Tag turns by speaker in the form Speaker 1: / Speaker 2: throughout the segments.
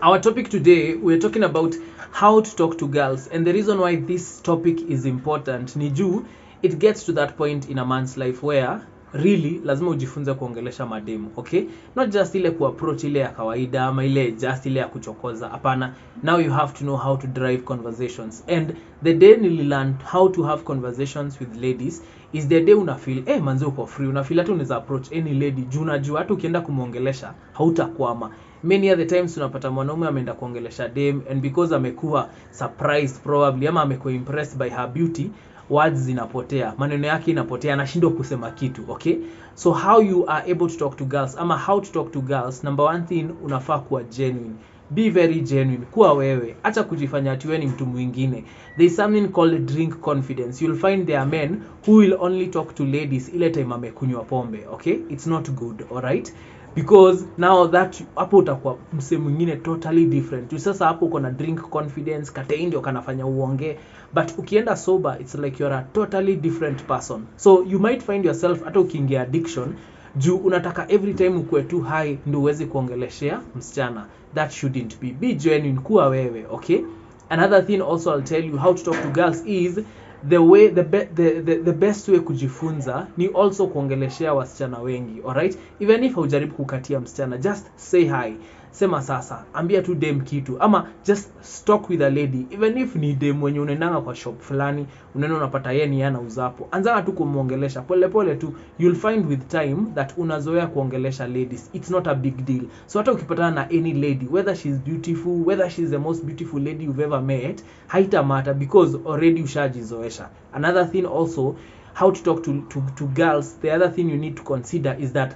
Speaker 1: Our topic today, we're talking about how to talk to girls, and the reason why this topic is important ni juu it gets to that point in a man's life where really lazima ujifunze kuongelesha mademu, okay? Not just ile kuapproach ile ya kawaida ama ile just ile ya kuchokoza, hapana. Now you have to know how to drive conversations, and the day nililearn how to have conversations with ladies is the day una feel manzi uko free, una feel hata unaweza approach any lady juu unajua hata ukienda kumuongelesha hautakwama. Many other times unapata mwanaume ameenda kuongelesha dem, and because amekuwa surprised probably ama amekuwa impressed by her beauty, words zinapotea, maneno yake inapotea, anashindwa kusema kitu, okay? So how you are able to talk to girls ama how to talk to girls, number one thing, unafaa kuwa genuine. Be very genuine, kuwa wewe, acha kujifanya ati wewe ni mtu mwingine. There is something called drink confidence. You'll find there are men who will only talk to ladies ile time amekunywa pombe, okay? It's not good, alright? Because now that hapo utakuwa mse mwingine totally different. Tu sasa hapo uko na drink confidence, kate ndio kanafanya uonge, but ukienda sober it's like you're a totally different person. So you might find yourself hata ukiingia addiction juu unataka every time ukue too high ndio uweze kuongeleshea msichana. That shouldn't be. Be genuine, kuwa wewe, okay? Another thing also I'll tell you how to talk to girls is the best way kujifunza ni also kuongeleshea wasichana wengi, alright? Even if hujaribu kukatia msichana, just say hi, sema sasa, ambia tu dem kitu, ama just talk with a lady. Even if ni dem mwenye unaendanga kwa shop fulani, unaenda unapata yeye ni yana uzapo, anza tu kumuongelesha pole pole tu. You'll find with time that unazoea kuongelesha ladies. It's not a big deal. So hata ukipatana na any lady, whether she's beautiful, whether she's the most beautiful lady you've ever met, haita matter because already ushajizoesha. Another thing also, how to talk to girls, the other thing you need to consider is that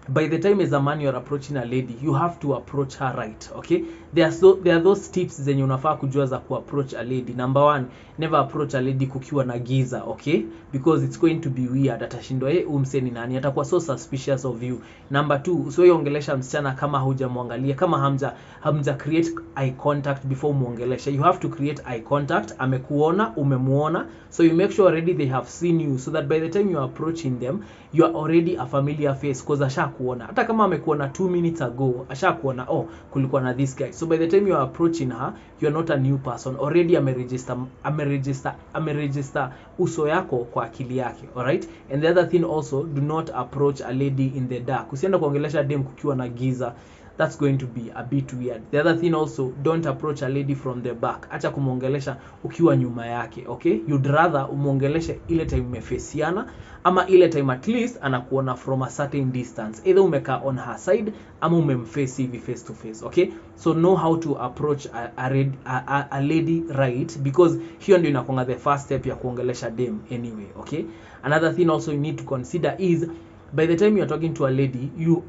Speaker 1: by the time as a man you're approaching a lady, you have to approach her right, okay? There are those tips zenye unafaa kujua za approach a lady. Number one, never approach a lady kukiwa na giza, okay? Because it's going to be weird. Atashindwa umse ni nani, atakuwa so suspicious of you. Number two, usiwahi ongelesha msichana kama hujamwangalia, kama hamja create eye contact before muongelesha. You have to create eye contact. Amekuona, umemuona, so you make sure already they have seen you, so that by the time you are approaching them, you are already a familiar face, because ashakuona. Hata kama amekuona 2 minutes ago, ashakuona, oh, kulikuwa na this guy. So by the time you are approaching her, you are not a new person. Already ameregister uso yako kwa akili yake, alright? And the other thing also, do not approach a lady in the dark. Usienda kuongelesha dem kukiwa na giza. That's going to be a bit weird. The other thing also, don't approach a lady from the back. Acha kumuongelesha ukiwa nyuma yake, okay? You'd rather umuongeleshe ile time mefesiana, ama ile time at least anakuona from a certain distance. Either umeka on her side ama umemface hivi face to face, okay? So know how to approach a lady right, because hiyo ndio inakuanga the first step ya kuongelesha dem anyway, okay? Another thing also you need to consider is, by the time you are talking to a lady, you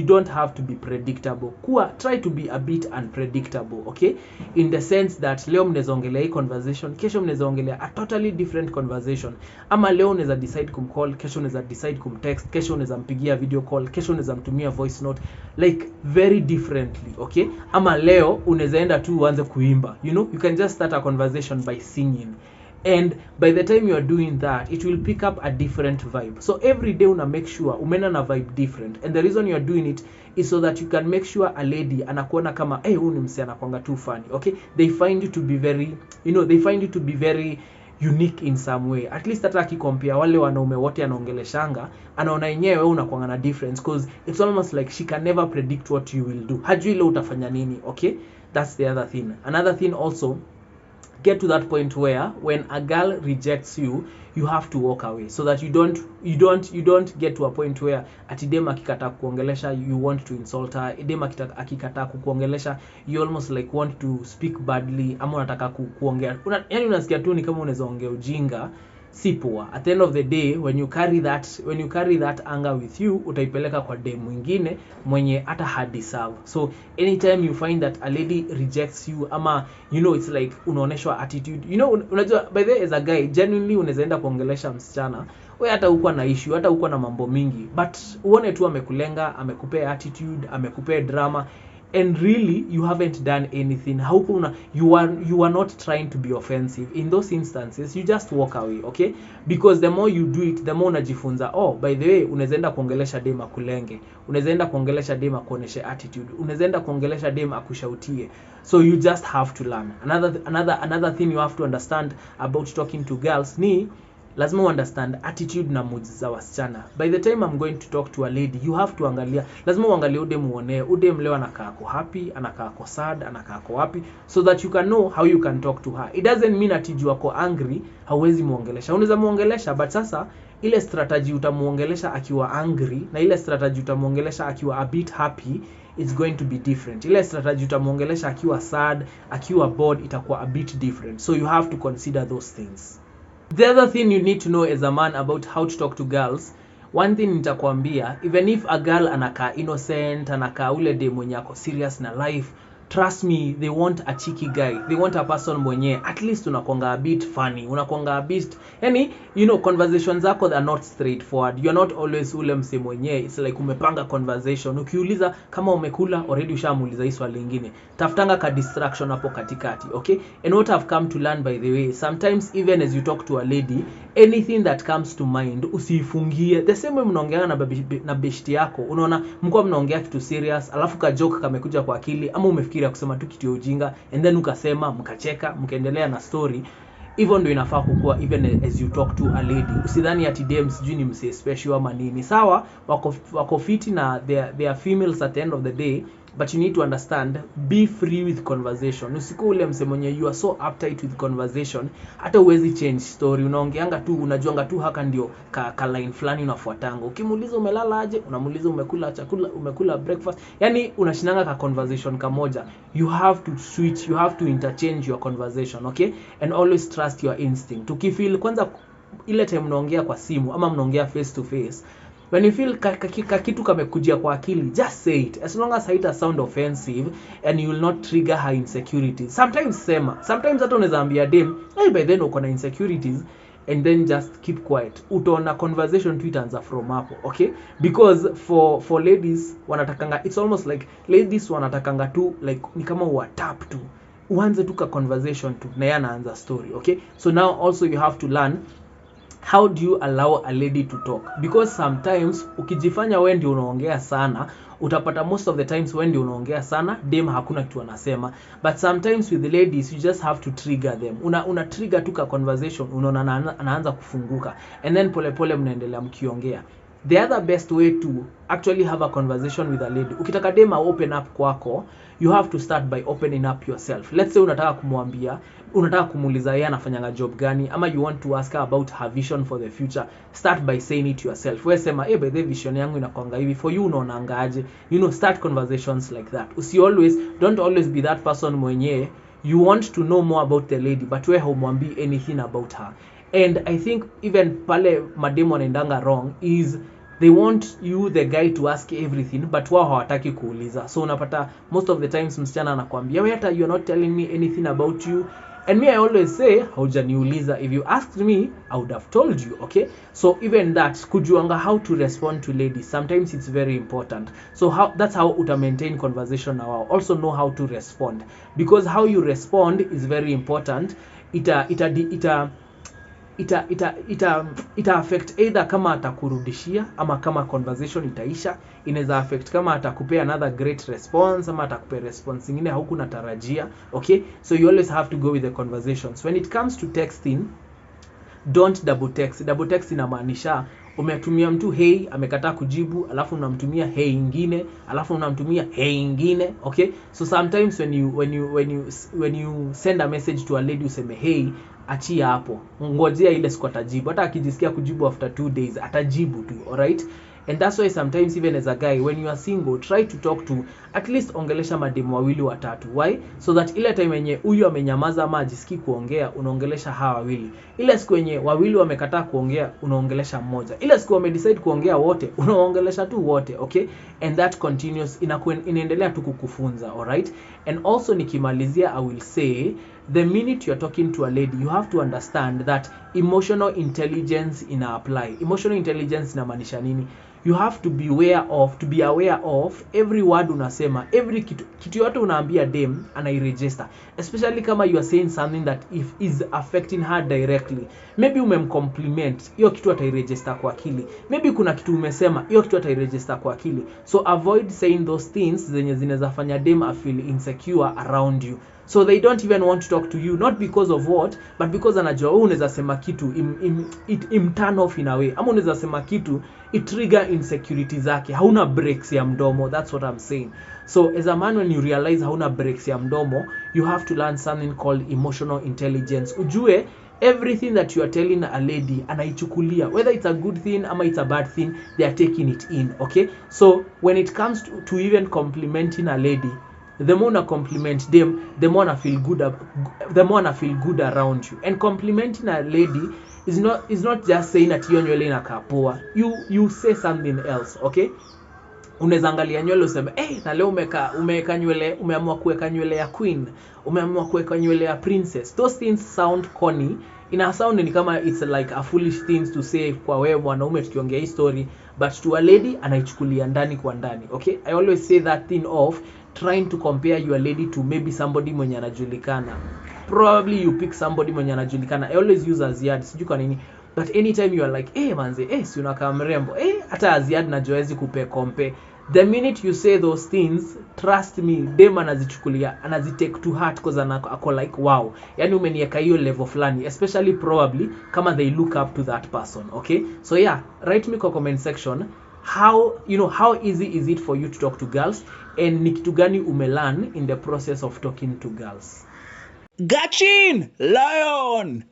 Speaker 1: don't have to be predictable. Try to be a bit unpredictable, okay? In the sense that leo mnaweza ongelea hii conversation, kesho mnaweza ongelea a totally different conversation. Ama leo unaweza decide kumcall, kesho unaweza decide kumtext, kesho unaweza mpigia video call, kesho unaweza mtumia voice note, like very differently, okay? Ama leo unaweza enda tu uanze kuimba, you know? You can just start a conversation by singing. And by the time you are doing that, it will pick up a different vibe. So every day una make sure umena na vibe different. And the reason you are doing it is so that you can make sure a lady anakuona kama huyu ni msee anakuanga too funny, okay? They find you to be very unique in some way. At least hata akicompare wale wanaume wote anaongeleshanga, anaona yenyewe wewe unakuanga na difference, because it's almost like she can never predict what you will do. Hajui leo utafanya nini, okay? That's the other thing. Another thing also, get to that point where when a girl rejects you, you have to walk away, so that you don't get to a point where atidema akikataa kuongelesha you want to insult her. Idema akikataa kuongelesha you almost like want to speak badly, ama unataka kuongea, yani unasikia tu ni kama unaweza ongea ujinga. Si poa. At the end of the day, when you carry that anger with you, utaipeleka kwa dem mwingine mwenye hata hadeserve. So anytime you find that a lady rejects you, ama you know, it's like unaoneshwa attitude, you know, unajua by the way, as a guy genuinely unaweza enda kuongelesha msichana wewe hata uko na issue, hata uko na mambo mingi, but uone tu amekulenga, amekupea attitude, amekupea drama, and really you haven't done anything, you are not trying to be offensive. In those instances you just walk away, okay? Because the more you do it, the more unajifunza, oh by the way, unawezaenda kuongelesha dem akulenge, unawezaenda kuongelesha dem akuoneshe attitude, unawezaenda kuongelesha dem akushautie. So you just have to learn. Another thing you have to understand about talking to girls ni lazima understand attitude na moods za wasichana. By the time I'm going to talk to a lady, you have to angalia, lazima uangalie ude muone, ude leo anakaa ako happy, anakaa ako sad, anakaa ako wapi, so that you can know how you can talk to her. It doesn't mean ati juu ako angry hauwezi muongelesha. Unaweza muongelesha, but sasa ile strategy utamuongelesha akiwa angry na ile strategy utamuongelesha akiwa a bit happy, it's going to be different. Ile strategy utamuongelesha akiwa sad, akiwa bored, itakuwa a bit different. So you have to consider those things. The other thing you need to know as a man about how to talk to girls, one thing nitakwambia, even if a girl anakaa innocent, anakaa ule dem mwenye ako serious na life, trust me, they want a cheeky guy. They want a person mwenye at least unakuanga a bit funny, unakuanga a bit, yani you know, conversations zako are not straightforward. You're not always ule mse mwenye, it's like umepanga conversation. Ukiuliza kama umekula, already ushamuuliza hii swali lingine. Tafutanga ka distraction hapo katikati, okay? And what I've come to learn by the way, sometimes even as you talk to a lady, anything that comes to mind usifungie. The same way mnaongea na beshti yako, unaona mko mnaongea kitu serious, alafu ka joke kamekuja kwa akili, ama umefikiria kusema tu kitu ya ujinga, and then ukasema, mkacheka, mkaendelea na story. Even though inafaa kukua even as you talk to a lady. Usidhani ati dem sijui ni mse special ama nini. Sawa, wako fiti na they are females at the end of the day, but you need to understand, be free with conversation. Usikuwa ule mse mwenye you are so uptight with conversation, hata uwezi change story. Unaongeanga tu, unajuanga tu haka ndio ka line fulani unafuatanga. Ukimuuliza umelala aje, unamuuliza umekula chakula, umekula breakfast. Yani unashinanga ka conversation kamoja. You have to switch, you have to interchange your conversation, okay? And always trust your instinct. Ukifeel kwanza ile time mnaongea kwa simu ama mnaongea face to face, when you feel kitu kamekujia kwa akili, just say it. As long as haita sound offensive and you will not trigger her insecurities. Sometimes sema. Sometimes hata unaweza ambia dem, hey, by then uko na insecurities, and then just keep quiet. Utaona conversation tu itaanza from hapo, okay? Because for ladies wanatakanga, it's almost like ladies wanatakanga tu like ni kama uwatap tu, uanze tu ka conversation tu na yana anza story, okay? So now also you have to learn, how do you allow a lady to talk? Because sometimes ukijifanya wewe ndio unaongea sana, utapata most of the times wewe ndio unaongea sana, dem hakuna kitu anasema. But sometimes with the ladies you just have to trigger them. Una trigger tu ka conversation, unaona anaanza kufunguka, and then pole mnaendelea mkiongea. The other best way to actually have a conversation with a lady, ukitaka dem open up kwako, you have to start by opening up yourself. Let's say unataka kumwambia, unataka kumuuliza yeye anafanyanga job gani, ama you want to ask her about her vision for the future. Start by saying it yourself. Wewe sema, by the vision yangu inakuanga hivi, for you unaonanga aje? You know, start conversations like that. Don't always be that person mwenye you want to know more about the lady, but wewe humwambi anything about her. And I think even pale mademo wanaendanga wrong is they want you the guy to ask everything, but wao hawataki kuuliza. So unapata most of the times msichana anakuambia, wewe hata you're not telling me anything about you. And me, I always say, haujaniuliza. If you asked me, I would have told you, okay? So even that, kujuanga how to respond to ladies, sometimes it's very important. So that's how uta maintain conversation now. Also know how to respond, because how you respond is very important. Ita affect either kama atakurudishia ama kama conversation itaisha. Inaweza affect kama atakupea another great response ama atakupea response nyingine haukunatarajia, okay? So you always have to go with the conversations. When it comes to texting, don't double text. Double text inamaanisha umetumia mtu hey, amekataa kujibu, alafu unamtumia hey ingine, alafu unamtumia hey ingine, okay? So sometimes when you send a message to a lady useme hey, achia hapo, ngojea ile siku atajibu. Hata akijisikia kujibu after 2 days atajibu tu, alright? And that's why sometimes even as a guy, when you are single, try to talk to at least ongelesha mademu wawili watatu. Why? So that ile time yenye huyu amenyamaza ama ajisikii kuongea, unaongelesha hawa wawili. Ile siku yenye wawili wamekataa kuongea, unaongelesha mmoja. Ile siku wamedecide kuongea wote, unaongelesha tu wote, okay? And that continues, inaendelea tu kukufunza, alright? And also nikimalizia, I will say, the minute you're talking to a lady, you have to understand that emotional intelligence ina apply. Emotional intelligence inamaanisha nini? you have to be aware of every word unasema, every kitu yote unaambia dem anairegister, especially kama you are saying something that if is affecting her directly. Maybe umemcompliment, hiyo kitu atairegister kwa akili. Maybe kuna kitu umesema, hiyo kitu atairegister kwa akili. So avoid saying those things zenye zinaweza fanya dem feel insecure around you, so they don't even want to talk to you, not because of what, but because anajua wewe unaweza sema kitu im turn off in a way, ama unaweza sema kitu it trigger insecurity zake. Hauna breaks ya mdomo, that's what I'm saying. So as a man, when you realize hauna breaks ya mdomo, you have to learn something called emotional intelligence. Ujue everything that you are telling a lady anaichukulia, whether it's a good thing ama it's a bad thing, they are taking it in. Okay, so when it comes to even complimenting a lady, the more na compliment them, the more na feel good around you. And complimenting a lady is not just saying that hiyo nywele inakaa poa. You say something else. Okay, unaweza angalia nywele useme na leo umeweka nywele, umeamua kuweka nywele ya queen, umeamua kuweka nywele ya princess. Those things sound corny, ina sound ni kama it's like a foolish things to say kwa wewe mwanaume tukiongea hii story, but to a lady anaichukulia ndani kwa ndani. Okay, I always say that thing of trying to compare your lady to maybe somebody mwenye anajulikana. Probably you pick somebody mwenye anajulikana. I always use Aziad, sijui kwa nini, but anytime you are like manze, si unakaa mrembo, hata Aziad na Joezi compare. The minute you say those things, trust me, dem anazichukulia, anazitake to heart, because ako like wow, yani umenieka hiyo level fulani, especially probably kama they look up to that person. Okay, so yeah, write me kwa comment section how easy is it for you to talk to girls, and ni kitu gani umelearn in the process of talking to girls.
Speaker 2: Gachin Lion.